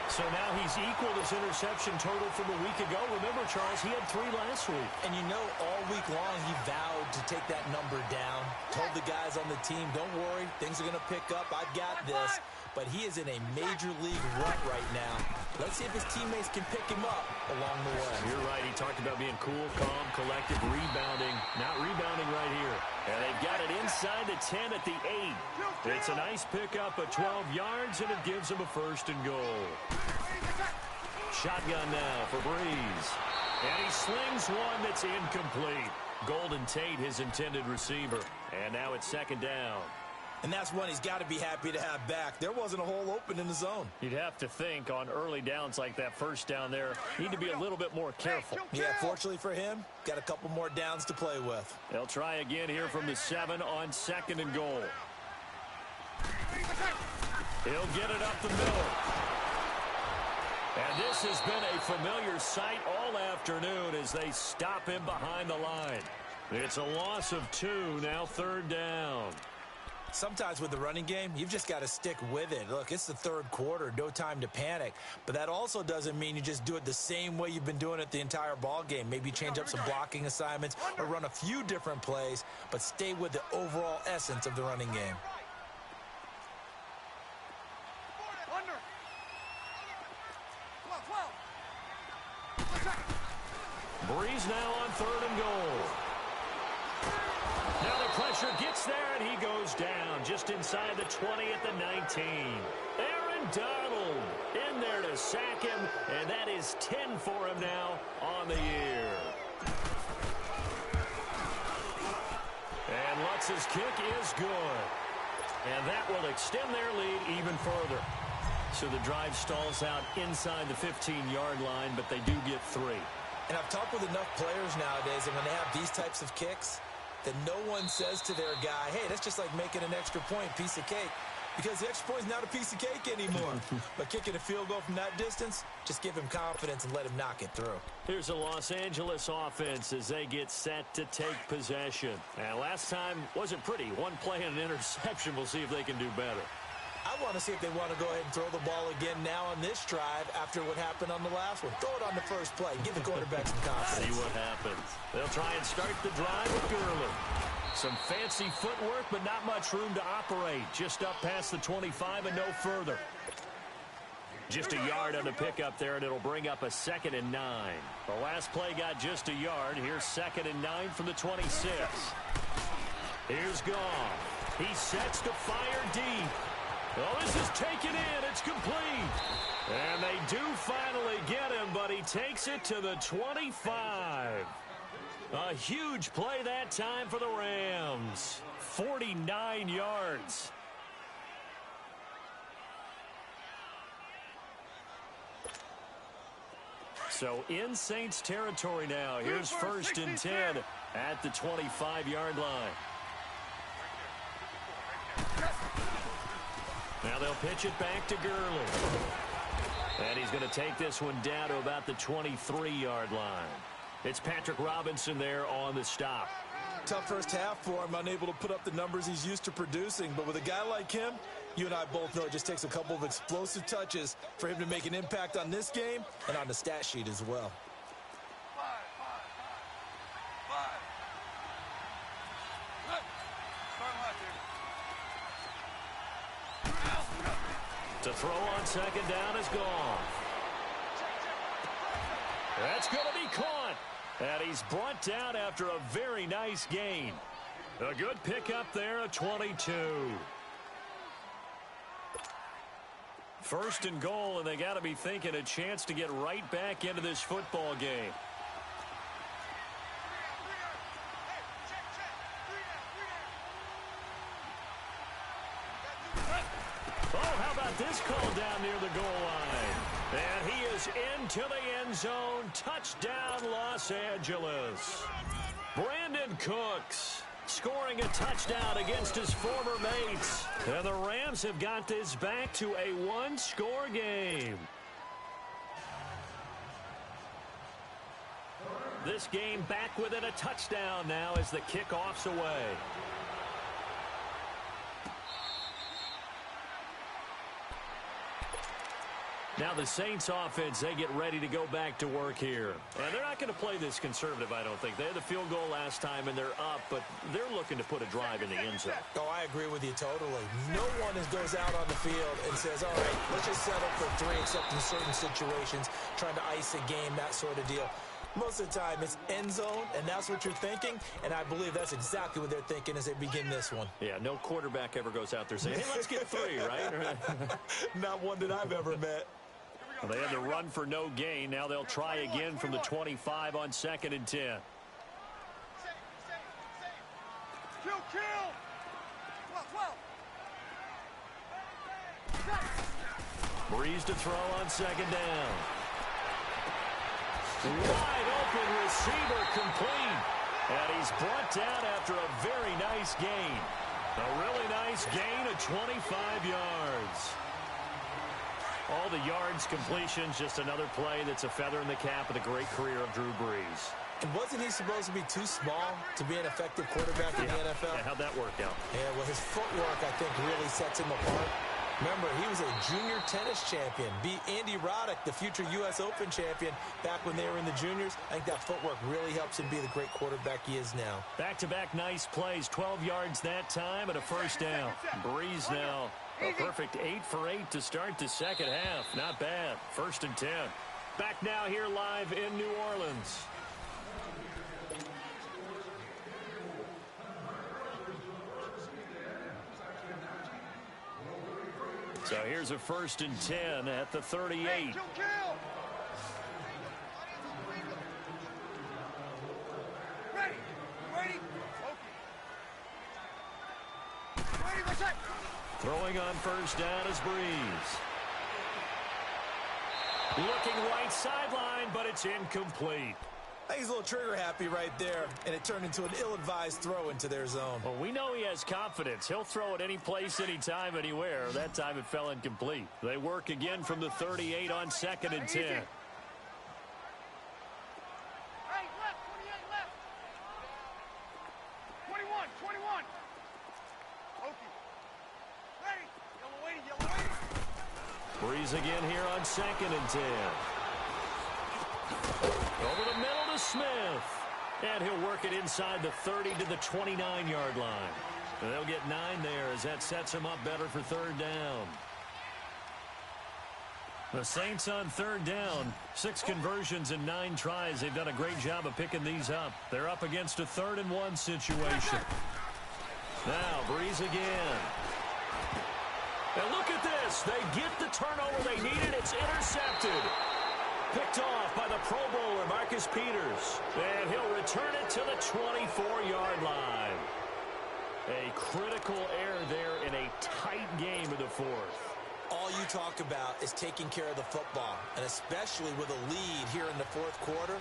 Speaker 1: So now he's equaled his interception total from a week ago. Remember, Charles, he had 3 last week.
Speaker 3: And you know, all week long he vowed to take that number down. Told the guys on the team, don't worry, things are going to pick up. I've got this. But he is in a major league rut right now. Let's see if his teammates can pick him up along the way.
Speaker 1: You're right. He talked about being cool, calm, collected, rebounding. Not rebounding right here. And they've got it inside the 10 at the 8. It's a nice pickup of 12 yards, and it gives him a 1st and goal. Shotgun now for Breeze. And he slings one that's incomplete. Golden Tate, his intended receiver. And now it's 2nd down.
Speaker 3: And that's one he's got to be happy to have back. There wasn't a hole open in the zone.
Speaker 1: You'd have to think on early downs like that 1st down there, need to be a little bit more careful.
Speaker 3: Yeah, fortunately for him, got a couple more downs to play with.
Speaker 1: They'll try again here from the 7 on 2nd and goal. He'll get it up the middle. And this has been a familiar sight all afternoon as they stop him behind the line. It's a loss of 2, now 3rd down.
Speaker 3: Sometimes with the running game, you've just got to stick with it. Look, it's the 3rd quarter, no time to panic. But that also doesn't mean you just do it the same way you've been doing it the entire ball game. Maybe change up some blocking assignments or run a few different plays, but stay with the overall essence of the running game.
Speaker 1: Breeze now on 3rd and goal. Now the pressure gets there, and he goes down just inside the 20 at the 19. Aaron Donald in there to sack him, and that is 10 for him now on the year. And Lutz's kick is good. And that will extend their lead even further. So the drive stalls out inside the 15-yard line, but they do get 3.
Speaker 3: And I've talked with enough players nowadays, and when they have these types of kicks, that no one says to their guy, hey, that's just like making an extra point, piece of cake. Because the extra point is not a piece of cake anymore. But kicking a field goal from that distance, just give him confidence and let him knock it through.
Speaker 1: Here's a Los Angeles offense as they get set to take possession. And last time wasn't pretty. One play and an interception. We'll see if they can do better.
Speaker 3: I want to see if they want to go ahead and throw the ball again now on this drive after what happened on the last one. Throw it on the first play. Give the quarterback some confidence.
Speaker 1: See what happens. They'll try and start the drive with Gurley. Some fancy footwork, but not much room to operate. Just up past the 25 and no further. Just a yard on the pickup there, and it'll bring up a 2nd and 9. The last play got just a yard. Here's 2nd and 9 from the 26. Here's Goff. He sets to fire deep. Oh, this is taken in. It's complete. And they do finally get him, but he takes it to the 25. A huge play that time for the Rams. 49 yards. So in Saints territory now. Here's 1st and 10 at the 25-yard line. Now they'll pitch it back to Gurley. And he's going to take this one down to about the 23-yard line. It's Patrick Robinson there on the stop.
Speaker 3: Tough first half for him, unable to put up the numbers he's used to producing. But with a guy like him, you and I both know it just takes a couple of explosive touches for him to make an impact on this game and on the stat sheet as well.
Speaker 1: To throw on second down is gone. That's going to be caught. And he's brought down after a very nice gain. A good pickup there at 22. First and goal, and they got to be thinking a chance to get right back into this football game. Oh, how about this call down near the goal line? And he is into the end zone. Touchdown, Los Angeles. Brandon Cooks scoring a touchdown against his former mates. And the Rams have got this back to a one-score game. This game back within a touchdown now as the kickoff's away. Now the Saints offense, they get ready to go back to work here. And they're not going to play this conservative, I don't think. They had the field goal last time, and they're up, but they're looking to put a drive in the end zone.
Speaker 3: Oh, I agree with you totally. No one goes out on the field and says, all right, let's just settle for 3, except in certain situations, trying to ice a game, that sort of deal. Most of the time, it's end zone, and that's what you're thinking, and I believe that's exactly what they're thinking as they begin this one.
Speaker 1: Yeah, no quarterback ever goes out there saying, hey, let's get 3, right?
Speaker 3: Not one that I've ever met.
Speaker 1: Well, they had to run for no gain. Now they'll try again from the 25 on 2nd and 10.
Speaker 2: Kill! 12.
Speaker 1: Breeze to throw on 2nd down. Wide open receiver complete. And he's brought down after a very nice gain. A really nice gain of 25 yards. All the yards, completions, just another play that's a feather in the cap of the great career of Drew Brees.
Speaker 3: And wasn't he supposed to be too small to be an effective quarterback in the NFL?
Speaker 1: Yeah, how'd that work out?
Speaker 3: Yeah, well, his footwork, I think, really sets him apart. Remember, he was a junior tennis champion, beat Andy Roddick, the future U.S. Open champion, back when they were in the juniors. I think that footwork really helps him be the great quarterback he is now.
Speaker 1: Back-to-back nice plays, 12 yards that time and a first down. Breeze now, a perfect 8 for 8 to start the second half. Not bad. 1st and 10. Back now here live in New Orleans. So here's a 1st and 10 at the 38.
Speaker 2: Hey, kill! Ready! Okay. Ready, what's that?
Speaker 1: Throwing on 1st down is Breeze. Looking right sideline, but it's incomplete.
Speaker 3: I think he's a little trigger happy right there, and it turned into an ill-advised throw into their zone.
Speaker 1: Well, we know he has confidence. He'll throw it any place, anytime, anywhere. That time it fell incomplete. They work again from the 38 on 2nd and 10.
Speaker 2: Hey, left, 28 left. 21. Okay. Ready. Yellow waiting.
Speaker 1: Breeze again here on 2nd and 10. Over the middle to Smith. And he'll work it inside the 30 to the 29-yard line. And they'll get 9 there as that sets him up better for 3rd down. The Saints on 3rd down. 6 conversions and 9 tries. They've done a great job of picking these up. They're up against a 3rd and 1 situation. Now Breeze again. And look at this. They get the turnover they needed. It's intercepted. Picked off by the Pro Bowler, Marcus Peters. And he'll return it to the 24-yard line. A critical error there in a tight game in the 4th.
Speaker 3: All you talk about is taking care of the football, and especially with a lead here in the 4th quarter,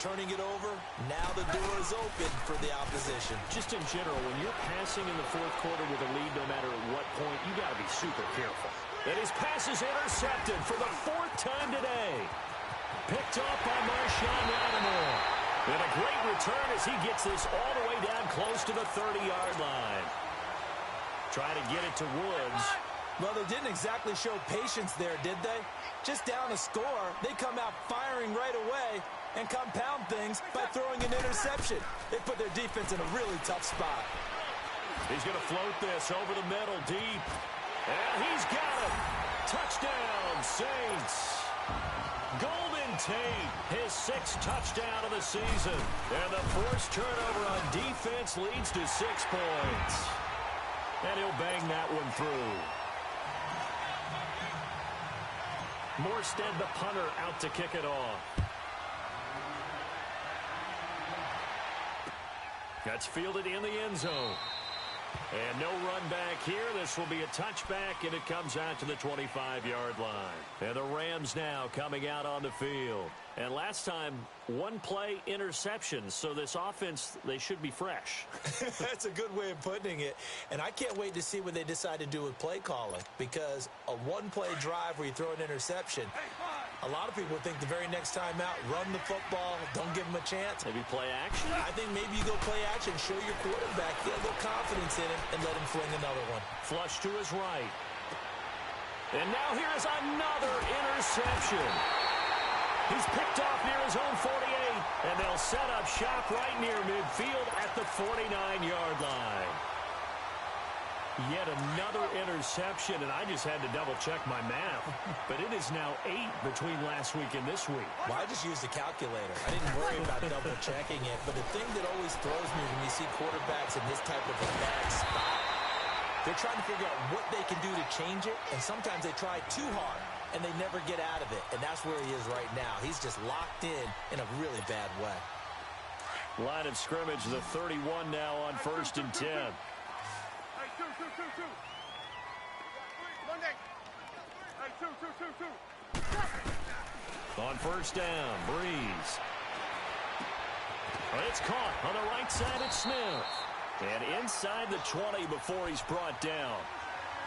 Speaker 3: turning it over, now the door is open for the opposition.
Speaker 1: Just in general, when you're passing in the 4th quarter with a lead, no matter at what point, you got to be super careful. And his pass is intercepted for the 4th time today. Picked off by Marshawn Lattimore. And a great return as he gets this all the way down close to the 30-yard line. Trying to get it to Woods.
Speaker 3: Well, they didn't exactly show patience there, did they? Just down a score, they come out firing right away and compound things by throwing an interception. They put their defense in a really tough spot.
Speaker 1: He's going to float this over the middle deep. And he's got it. Touchdown, Saints. Golden Tate, his 6th touchdown of the season. And the forced turnover on defense leads to 6 points. And he'll bang that one through. Morstead, the punter, out to kick it off. That's fielded in the end zone. And no run back here. This will be a touchback, and it comes out to the 25-yard line. And the Rams now coming out on the field. And last time, 1-play interception. So this offense, they should be fresh.
Speaker 3: That's a good way of putting it. And I can't wait to see what they decide to do with play calling. Because a 1-play drive where you throw an interception, a lot of people think the very next time out, run the football, don't give them a chance.
Speaker 1: Maybe play action?
Speaker 3: I think maybe you go play action, show your quarterback, get a little confidence in him, and let him fling another one.
Speaker 1: Flush to his right. And now here's another interception. He's picked off near his own 48, and they'll set up shop right near midfield at the 49-yard line. Yet another interception, and I just had to double-check my math. But it is now 8 between last week and this week.
Speaker 3: Well, I just used a calculator. I didn't worry about double-checking it. But the thing that always throws me when you see quarterbacks in this type of a bad spot, they're trying to figure out what they can do to change it, and sometimes they try too hard, and they never get out of it. And that's where he is right now. He's just locked in a really bad way.
Speaker 1: Line of scrimmage, the 31 now on 1st and 10. On 1st down, Breeze. It's caught on the right side at Smith. And inside the 20 before he's brought down.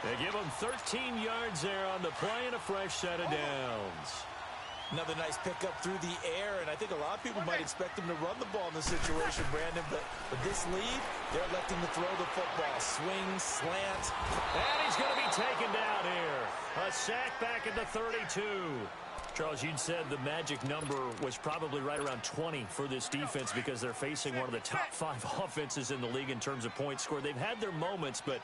Speaker 1: They give him 13 yards there on the play and a fresh set of downs.
Speaker 3: Another nice pickup through the air, and I think a lot of people might expect him to run the ball in this situation, Brandon, but with this lead, they're electing to throw the football. Swing, slant.
Speaker 1: And he's going to be taken down here. A sack back at the 32. Charles, you'd said the magic number was probably right around 20 for this defense because they're facing one of the top 5 offenses in the league in terms of points scored. They've had their moments, but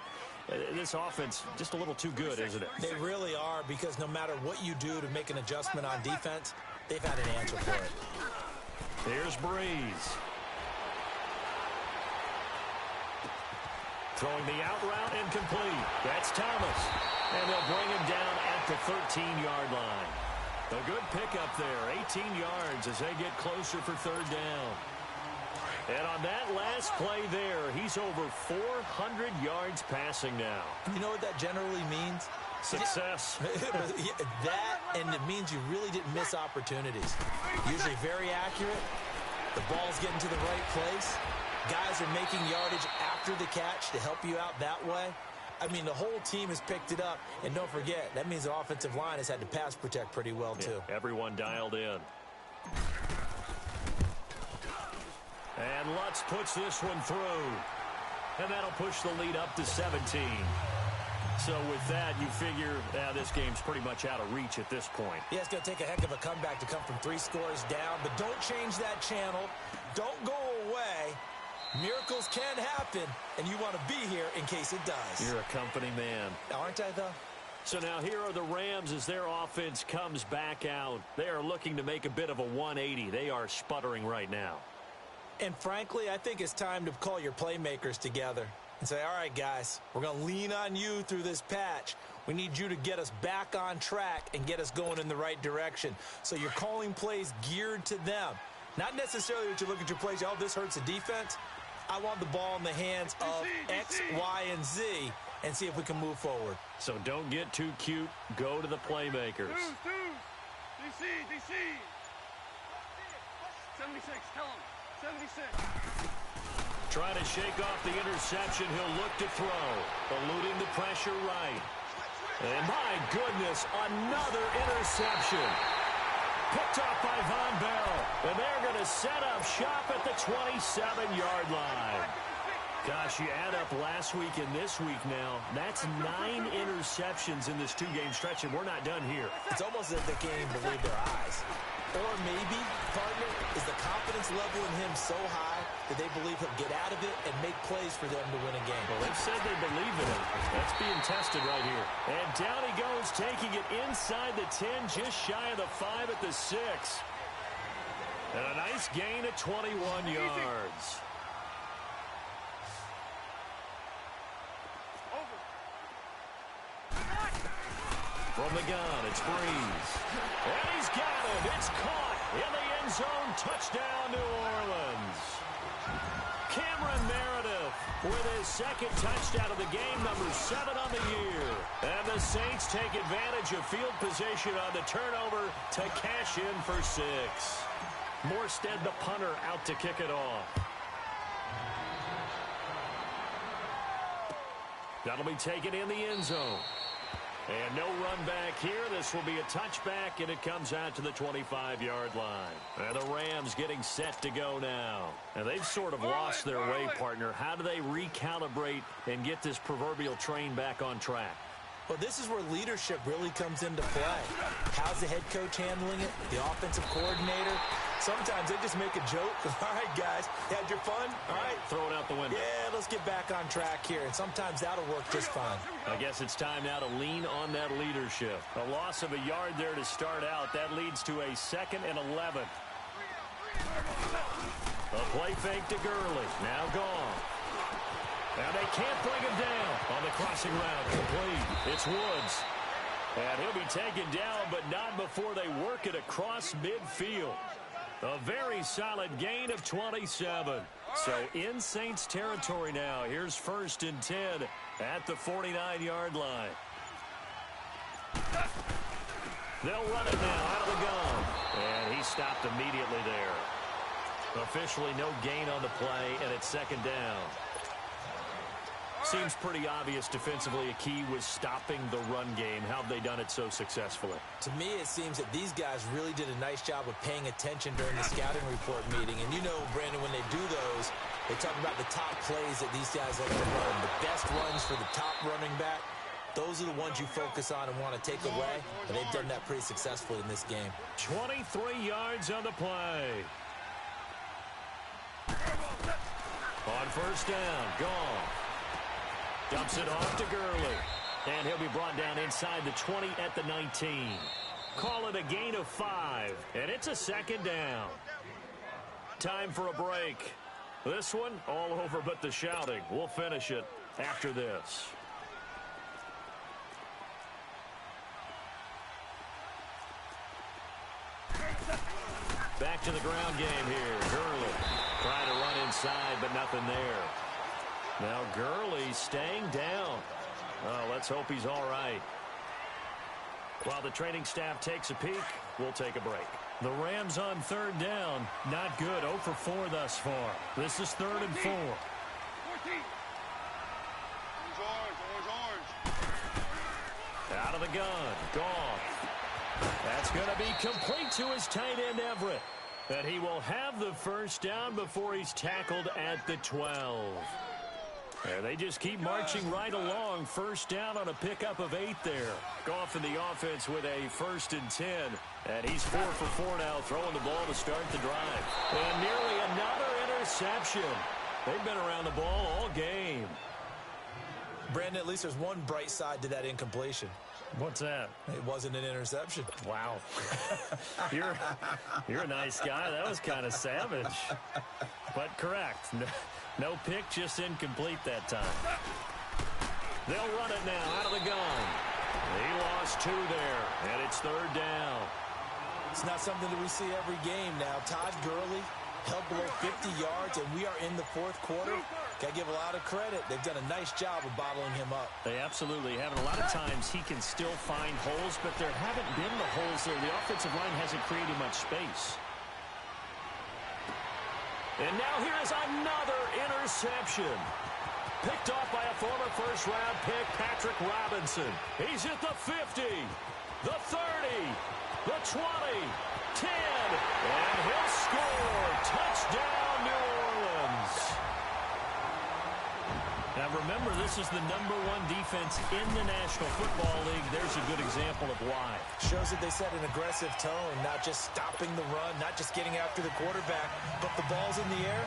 Speaker 1: this offense just a little too good, isn't it?
Speaker 3: They really are, because no matter what you do to make an adjustment on defense, they've had an answer for it.
Speaker 1: Here's Breeze. Throwing the out route incomplete. That's Thomas. And they'll bring him down at the 13-yard line. A good pickup there, 18 yards as they get closer for 3rd down. And on that last play there, he's over 400 yards passing now.
Speaker 3: You know what that generally means?
Speaker 1: Success.
Speaker 3: That, and it means you really didn't miss opportunities. Usually very accurate. The ball's getting to the right place. Guys are making yardage after the catch to help you out that way. I mean, the whole team has picked it up. And don't forget, that means the offensive line has had to pass protect pretty well, too.
Speaker 1: Everyone dialed in. And Lutz puts this one through. And that'll push the lead up to 17. So with that, you figure this game's pretty much out of reach at this point.
Speaker 3: Yeah, it's going to take a heck of a comeback to come from 3 scores down. But don't change that channel. Don't go away. Miracles can happen, and you want to be here in case it does.
Speaker 1: You're a company man.
Speaker 3: Aren't I, though?
Speaker 1: So now here are the Rams as their offense comes back out. They are looking to make a bit of a 180. They are sputtering right now.
Speaker 3: And frankly, I think it's time to call your playmakers together and say, all right, guys, we're going to lean on you through this patch. We need you to get us back on track and get us going in the right direction. So you're calling plays geared to them. Not necessarily that you look at your plays, oh, this hurts the defense. I want the ball in the hands of X, Y, and Z and see if we can move forward.
Speaker 1: So don't get too cute. Go to the playmakers.
Speaker 2: DC. 76, tell him. 76.
Speaker 1: Trying to shake off the interception. He'll look to throw. Eluding the pressure right. And my goodness, another interception. Picked off by Von Bell. And they're going to set up shop at the 27-yard line. Gosh, you add up last week and this week now. That's 9 interceptions in this two-game stretch, and we're not done here.
Speaker 3: It's almost as if they can't even believe their eyes. Or maybe, partner, is the confidence level in him so high that they believe he'll get out of it and make plays for them to win a game.
Speaker 1: Well, they've said they believe in it. That's being tested right here. And down he goes, taking it inside the 10, just shy of the 5 at the 6. And a nice gain of 21 yards. From the gun, it's Breeze. And he's got it. It's caught in the end zone. Touchdown, New Orleans. Cameron Meredith with his second touchdown of the game, number 7 on the year. And the Saints take advantage of field position on the turnover to cash in for 6. Morstead, the punter, out to kick it off. That'll be taken in the end zone. And no run back here. This will be a touchback, and it comes out to the 25-yard line. And the Rams getting set to go now. And they've sort of lost their way, partner. How do they recalibrate and get this proverbial train back on track?
Speaker 3: Well, this is where leadership really comes into play. How's the head coach handling it? The offensive coordinator? Sometimes they just make a joke. All right, guys, you had your fun? All right.
Speaker 1: Throw it out the window.
Speaker 3: Yeah, let's get back on track here. And sometimes that'll work just fine.
Speaker 1: I guess it's time now to lean on that leadership. A loss of a yard there to start out. That leads to a 2nd and 11. A play fake to Gurley. Now gone. Now they can't bring him down on the crossing route. Complete. It's Woods. And he'll be taken down, but not before they work it across midfield. A very solid gain of 27. So in Saints territory now. Here's 1st and 10 at the 49-yard line. They'll run it now out of the gun. And he stopped immediately there. Officially no gain on the play, and it's 2nd down. Seems pretty obvious defensively a key was stopping the run game. How have they done it so successfully?
Speaker 3: To me, it seems that these guys really did a nice job of paying attention during the scouting report meeting. And you know, Brandon, when they do those, they talk about the top plays that these guys like to run. The best runs for the top running back. Those are the ones you focus on and want to take away. And they've done that pretty successfully in this game.
Speaker 1: 23 yards on the play. On 1st down, gone. Dumps it off to Gurley. And he'll be brought down inside the 20 at the 19. Call it a gain of 5. And it's a 2nd down. Time for a break. This one all over but the shouting. We'll finish it after this. Back to the ground game here. Gurley trying to run inside, but nothing there. Now Gurley staying down. Oh, let's hope he's all right. While the training staff takes a peek, we'll take a break. The Rams on 3rd down. Not good. 0 for 4 thus far. This is 3rd and 4.
Speaker 2: 14. Orange.
Speaker 1: Out of the gun. Gone. That's going to be complete to his tight end, Everett. And he will have the 1st down before he's tackled at the 12. And they just keep marching right along. 1st down on a pickup of 8 there. Goff in the offense with a 1st and 10. And he's 4 for 4 now, throwing the ball to start the drive. And nearly another interception. They've been around the ball all game.
Speaker 3: Brandon, at least there's one bright side to that incompletion.
Speaker 1: What's that?
Speaker 3: It wasn't an interception.
Speaker 1: Wow. You're a nice guy. That was kind of savage. But correct. No pick, just incomplete that time. They'll run it now out of the gun. He lost 2 there, and it's 3rd down.
Speaker 3: It's not something that we see every game now. Todd Gurley held below 50 yards, and we are in the 4th quarter. Got to give a lot of credit. They've done a nice job of bottling him up.
Speaker 1: They absolutely have. And a lot of times he can still find holes, but there haven't been the holes there. The offensive line hasn't created much space. And now here is another interception. Picked off by a former 1st-round pick, Patrick Robinson. He's at the 50, the 30, the 20, 10. And he'll score. Touchdown, New Orleans. Now, remember, this is the #1 defense in the National Football League. There's a good example of why.
Speaker 3: Shows that they set an aggressive tone, not just stopping the run, not just getting after the quarterback, but the ball's in the air.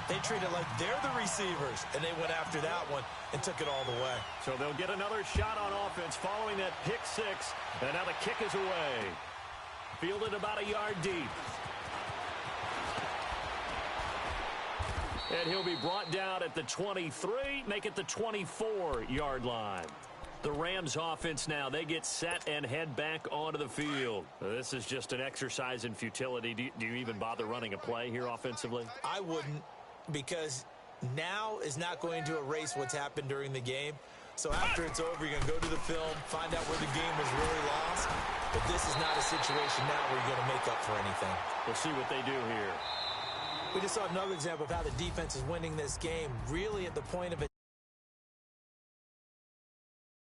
Speaker 3: They treat it like they're the receivers, and they went after that one and took it all the way.
Speaker 1: So they'll get another shot on offense following that pick six, and now the kick is away. Fielded about a yard deep. And he'll be brought down at the 23, make it the 24-yard line. The Rams offense now, they get set and head back onto the field. This is just an exercise in futility. Do you even bother running a play here offensively?
Speaker 3: I wouldn't, because now is not going to erase what's happened during the game. So after it's over, you're going to go to the film, find out where the game was really lost. But this is not a situation now where you're going to make up for anything.
Speaker 1: We'll see what they do here.
Speaker 3: We just saw another example of how the defense is winning this game, really at the point of a